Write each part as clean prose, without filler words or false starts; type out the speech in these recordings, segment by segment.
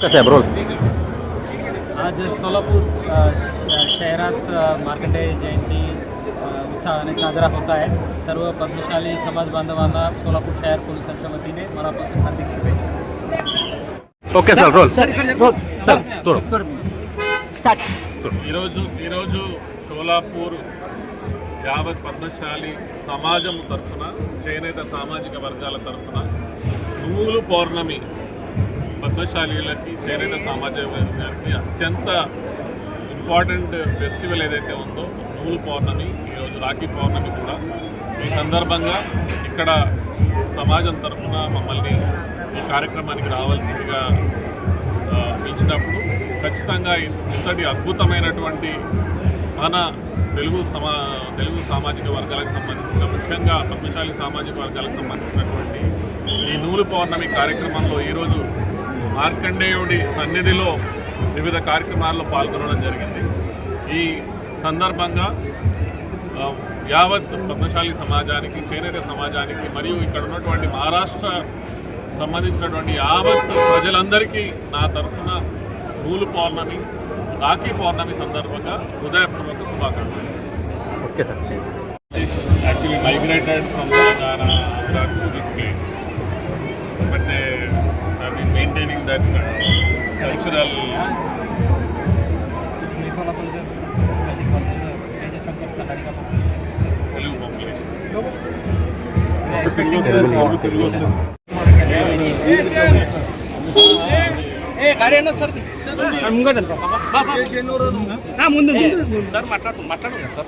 साहेब role आज सोलापूर शहरात मार्कंडेय जयंती उत्साहाने साजरा होत आहे. सर्व पद्मशाली समाज बांधवांना सोलापूर शहर पोलिसांच्या वतीने मनापासून हार्दिक शुभेच्छा. ओके सर रोल सर ఈరోజు సోలాపూర్ యావత్ పద్మశాలి సమాజం తరఫున చేనేత సామాజిక వర్గాల తరఫున నువ్వులు పౌర్ణమి పద్మశాలీలకి చేనేత సమాజం గారికి అత్యంత ఇంపార్టెంట్ ఫెస్టివల్ ఏదైతే ఉందో నువ్వులు పౌర్ణమి, ఈరోజు రాఖీ పౌర్ణమి కూడా. ఈ సందర్భంగా ఇక్కడ సమాజం తరఫున మమ్మల్ని ఈ కార్యక్రమానికి రావాల్సిందిగా పిలిచినప్పుడు ఖచ్చితంగా ఇంతటి అద్భుతమైనటువంటి మన తెలుగు సామాజిక వర్గాలకు సంబంధించిన, ముఖ్యంగా పద్మశాలి సామాజిక వర్గాలకు సంబంధించినటువంటి ఈ నూలు పౌర్ణమి కార్యక్రమంలో ఈరోజు మార్కండేయుడి సన్నిధిలో వివిధ కార్యక్రమాల్లో పాల్గొనడం జరిగింది. ఈ సందర్భంగా యావత్ పద్మశాలి సమాజానికి, చేనేత సమాజానికి మరియు ఇక్కడ ఉన్నటువంటి మహారాష్ట్ర సంబంధించినటువంటి యావత్ ప్రజలందరికీ నా తరఫున నూలు పౌర్ణమి, రాఖీ పౌర్ణమి సందర్భంగా హృదయపూర్వక శుభాకాంక్షలు. Okay sir. Actually migrated from Telangana to this place, but they have been maintaining that cultural Telugu population. गाडी आणा सर, ముందు సార్ మాట్లాడు sir.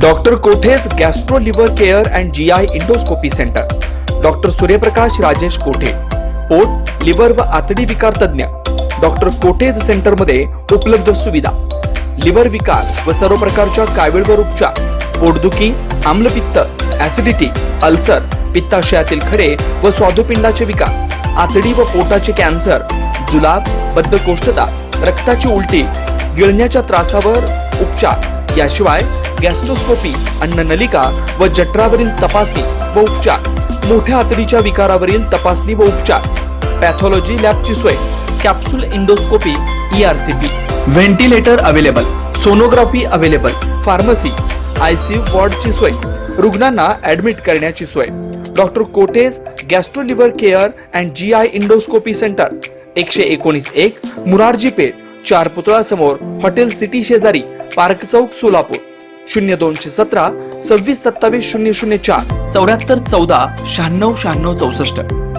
Doctor Kothe's gastro liver care and GI endoscopy centre. Doctor Suryaprakash Rajesh कोठे, पोट, लिव्हर व आतडी विकार तज्ञ. Doctor कोठेज centre मध्ये उपलब्ध सुविधा: लिव्हर विकार व सर्व प्रकारच्या कावीळवर उपचार, पोटदुखी, आम्लपित्त, ऍसिडिटी, अल्सर, पित्ताशयातील खडे व स्वादुपिंडाचे विकार, आतडी व पोटाचे कॅन्सर, जुलाब, बद्धकोष्ठता, रक्ताची उलटी, गिळण्याच्या त्रासावर उपचार. याशिवाय गॅस्ट्रोस्कोपी, अन्ननलिका व जठरावरील तपासणी व उपचार, मोठ्या आतडीच्या विकारावरील तपासणी व उपचार, पॅथॉलॉजी लॅबची सोय, capsule endoscopy, ERCP, ventilator available, sonography available, pharmacy, ICU वॉर्डची सोय, रुग्णांना ऍडमिट करण्याची सोय. डॉक्टर कोटेज gastro liver care and GI endoscopy centre, 119-1 Murarji Peth, 4 पुतळा समोर, हॉटेल सिटी शेजारी, पार्क चौक, सोलापूर. 0217 26 27 004 74 14 96 96 64.